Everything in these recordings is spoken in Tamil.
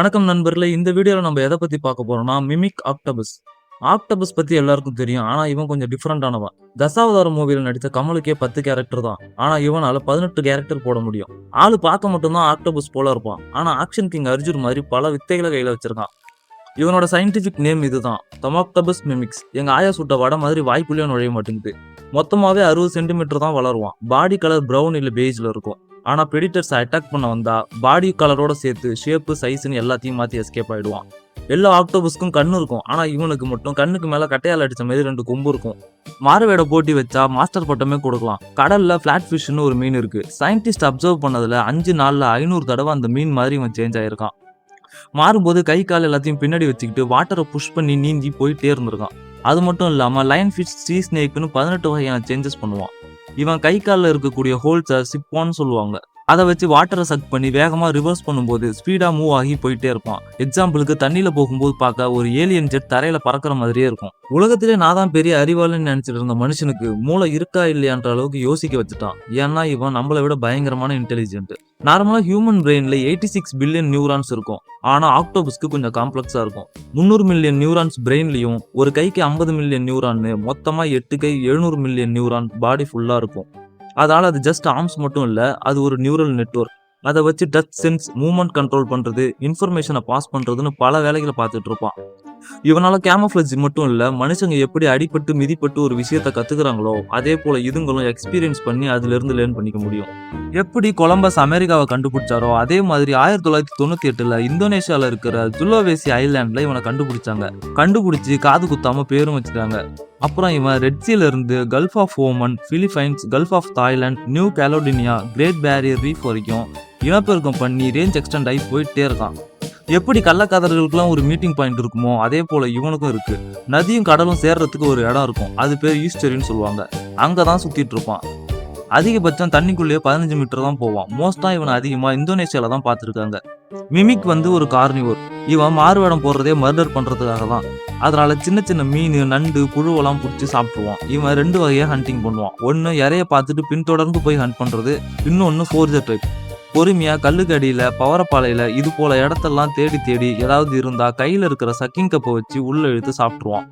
வணக்கம் நண்பர்களே. இந்த வீடியோல நம்ம எத பத்தி பார்க்க போறோம்னா, மிமிக் ஆக்டோபஸ். ஆக்டோபஸ் பத்தி எல்லாருக்கும் தெரியும். ஆனா இவன் கொஞ்சம் டிஃபரண்டானவன். தசாவதாரம் மூவில நடித்த கமலுக்கே 10 கேரக்டர் தான். ஆனா இவனால 18 கேரக்டர் போட முடியும். ஆளு பார்க்க மட்டும் தான் ஆக்டோபஸ் போல இருப்பான். ஆனா ஆக்ஷன் கிங் அர்ஜுன் மாதிரி பல வித்தைகளை கையில வச்சிருக்கான். இவனோட சயின்டிபிக் நேம் இதுதான், தமாக்டோபஸ் மிமிக்ஸ். எங்க ஆயா சுட்ட வடை மாதிரி வாய்க்குள்ளேயே நுழைய மாட்டேங்குது. மொத்தமாவே 60 சென்டிமீட்டர் தான் வளருவான். பாடி கலர் பிரவுன் இல்ல பெய்ஜ்ல இருக்கும். ஆனா பிரெடிட்டர்ஸ் அட்டாக் பண்ண வந்தா பாடி கலரோட சேர்த்து ஷேப் சைஸ்னு எல்லாத்தையும் மாத்தி எஸ்கேப் ஆயிடுவான். எல்லா ஆக்டோபஸ்க்கும் கண்ணு இருக்கும். ஆனா இவனுக்கு மட்டும் கண்ணுக்கு மேல கட்டையால் அடிச்ச மாதிரி 2 கொம்பு இருக்கும். மாறுவேட போட்டி வச்சா மாஸ்டர் பட்டமே கொடுக்கலாம். கடல்ல பிளாட் ஃபிஷ்னு ஒரு மீன் இருக்கு. சயின்டிஸ்ட் அப்சர்வ் பண்ணதுல 5 நாள்ல 500 தடவை அந்த மீன் மாதிரி இவன் சேஞ்ச் ஆயிருக்கான். மாறும்போது கை கால் எல்லாத்தையும் பின்னாடி வச்சுக்கிட்டு வாட்டரை புஷ் பண்ணி நீந்தி போயிட்டே இருந்திருக்கான். அது மட்டும் இல்லாம லயன் ஃபிஷ், சீ ஸ்னேக்னு 18 வகையான சேஞ்சஸ் பண்ணுவான். இவன் கை காலில் இருக்கக்கூடிய ஹோல்ஸை சிப்பான்னு சொல்லுவாங்க. அதை வச்சு வாட்டரை சக் பண்ணி வேகமா ரிவர்ஸ் பண்ணும்போது ஸ்பீடா மூவ் ஆகி போயிட்டே இருப்பான். எக்ஸாம்பிளுக்கு தண்ணியில போகும்போது பார்க்க ஒரு ஏலியன் ஜெட் தரையில பறக்கிற மாதிரியே இருக்கும். உலகத்திலே நான் தான் பெரிய அறிவாளின்னு நினைச்சிட்டு இருந்த மனுஷனுக்கு மூளை இருக்கா இல்லையான்ற அளவுக்கு யோசிக்க வச்சுட்டான். ஏன்னா இவன் நம்மளை விட பயங்கரமான இன்டெலிஜென்ட். நார்மலா ஹியூமன் பிரெயின்ல 86 பில்லியன் நியூரான்ஸ் இருக்கும். ஆனா ஆக்டோபஸ்க்கு கொஞ்சம் காம்ப்ளெக்ஸா இருக்கும். 300 மில்லியன் நியூரான்ஸ் பிரெயின்லயும், ஒரு கைக்கு 50 மில்லியன் நியூரான், மொத்தமா 8 கை 700 மில்லியன் நியூரான் பாடி ஃபுல்லா இருக்கும். அதனால அது ஜஸ்ட் ஆர்ம்ஸ் மட்டும் இல்ல, அது ஒரு நியூரல் நெட்வொர்க். அதை வச்சு டச் சென்ஸ், மூவ்மெண்ட் கண்ட்ரோல் பண்றது, இன்ஃபர்மேஷனை பாஸ் பண்றதுன்னு பல வேலைகளை பார்த்துட்டு இருப்பான். இவனால கேமோஃப்ளேஜ் மட்டும் இல்ல, மனுஷங்க எப்படி அடிபட்டு மிதிப்பட்டு ஒரு விஷயத்த கத்துக்கிறாங்களோ அதே போல இதுங்களும் எக்ஸ்பீரியன்ஸ் பண்ணி அதுல இருந்து லேர்ன் பண்ணிக்க முடியும். எப்படி கொலம்பஸ் அமெரிக்காவை கண்டுபிடிச்சாரோ அதே மாதிரி 1998ல இந்தோனேஷியால இருக்கிற சுலோவேசி ஐலாண்ட்ல இவனை கண்டுபிடிச்சாங்க. கண்டுபிடிச்சு காது குத்தாம பேரும் வச்சுட்டாங்க. அப்புறம் இவன் ரெட்சியில இருந்து gulf of Oman, Philippines, gulf of Thailand, New Caledonia, Great Barrier Reef வரைக்கும் இனப்பெருக்கம் பண்ணி ரேஞ்ச் எக்ஸ்டெண்ட் ஆகி போயிட்டே இருக்கான். எப்படி கள்ளக்காதர்களுக்குலாம் ஒரு மீட்டிங் பாயிண்ட் இருக்குமோ அதே போல இவனுக்கும் இருக்கு. நதியும் கடலும் சேர்றதுக்கு ஒரு இடம் இருக்கும். அது பேர் ஈஸ்டரின்னு சொல்லுவாங்க. அங்கதான் சுத்திட்டு இருப்பான். அதிகபட்சம் தண்ணிக்குள்ளேயே 15 மீட்டர் தான் போவான். மோஸ்டா இவனை அதிகமா இந்தோனேஷியால தான் பார்த்துருக்காங்க. மிமிக் ஒரு கார்னிவோர். இவன் மாறுவேடம் போடுறதே மர்டர் பண்றதுக்காக தான். அதனால சின்ன சின்ன மீன், நண்டு, புழுவெல்லாம் பிடிச்சி சாப்பிட்டுருவான். இவன் 2 வகையா ஹண்டிங் பண்ணுவான். ஒன்னு இறைய பார்த்துட்டு பின்தொடர்ந்து போய் ஹண்ட் பண்றது, இன்னொன்னு ஃபோர்ஜர் டைப். பொறுமையா கல்லுக்கு அடியில, பவரப்பாலையில இது போல இடத்தெல்லாம் தேடி தேடி ஏதாவது இருந்தா கையில இருக்கிற சக்கிங் கப்பை வச்சு உள்ள இழுத்து சாப்பிட்டுருவான்.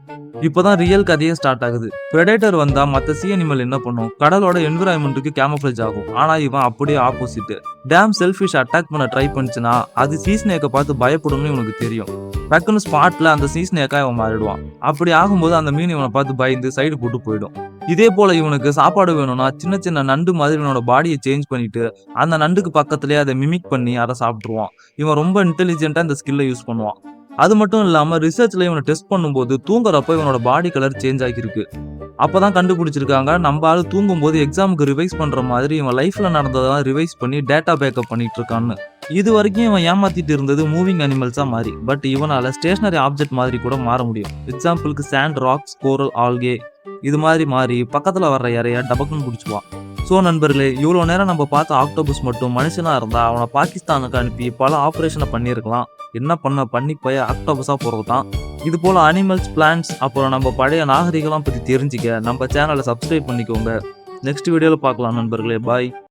இப்பதான் ரியல் கதையே ஸ்டார்ட் ஆகுது. பிரெடேட்டர் வந்தா மத்த சி அனிமல் என்ன பண்ணும்? கடலோட என்விரான்மெண்ட்டுக்கு கேமோஃப்ளேஜ் ஆகும். ஆனா இவன் அப்படியே ஆப்போசிட். டேம் செல்ஃபிஷ் அட்டாக் பண்ண ட்ரை பண்ணுச்சுன்னா அது சீ ஸ்னேக்கை பார்த்து பயப்படும்னு இவனுக்கு தெரியும். டக்குன்னு ஸ்பாட்ல அந்த சீ ஸ்னேக்கா இவன் மாறிடுவான். அப்படி ஆகும்போது அந்த மீன் இவனை பார்த்து பயந்து சைடு போட்டு போயிடும். இதே போல இவனுக்கு சாப்பாடு வேணும்னா சின்ன சின்ன நண்டு மாதிரி இவனோட பாடியை சேஞ்ச் பண்ணிட்டு அந்த நண்டுக்கு பக்கத்துலயே அதை மிமிக் பண்ணி அதை சாப்பிட்டுருவான். இவன் ரொம்ப இன்டெலிஜென்ட்டா இந்த ஸ்கில்லை யூஸ் பண்ணுவான். அது மட்டும் இல்லாம ரிசர்ச்ல இவனை டெஸ்ட் பண்ணும்போது தூங்குறப்ப இவனோட பாடி கலர் சேஞ்ச் ஆகிருக்கு. அப்பதான் கண்டுபிடிச்சிருக்காங்க, நம்ம ஆளு தூங்கும் போது எக்ஸாமுக்கு ரிவைஸ் பண்ற மாதிரி இவன் லைஃப்ல நடந்ததெல்லாம் ரிவைஸ் பண்ணி டேட்டா பேக்கப் பண்ணிட்டு இருக்கான்னு. இது வரைக்கும் இவன் ஏமாத்திட்டு இருந்தது மூவிங் அனிமல்ஸா மாறி, பட் இவனால ஸ்டேஷனரி ஆப்ஜெக்ட் மாதிரி கூட மாற முடியும். எக்ஸாம்பிளுக்கு சாண்ட், ராக்ஸ், கோரல், ஆல்கே இது மாதிரி மாறி பக்கத்துல வர்ற இறைய டபக்குன்னு பிடிச்சுவான். ஸோ நண்பர்களே, இவ்வளோ நேரம் நம்ம பார்த்த ஆக்டோபஸ் மட்டும் மனுஷனா இருந்தா அவனை பாகிஸ்தானுக்கு அனுப்பி பல ஆப்ரேஷனை பண்ணியிருக்கலாம். என்ன பண்ணி போய் ஆக்டோபஸா போறது தான். இது போல அனிமல்ஸ், பிளான்ட்ஸ், அப்புறம் நம்ம பழைய நாகரிகம்லாம் பத்தி தெரிஞ்சுக்க நம்ம சேனலை சப்ஸ்கிரைப் பண்ணிக்கோங்க. நெக்ஸ்ட் வீடியோல பார்க்கலாம் நண்பர்களே. பாய்.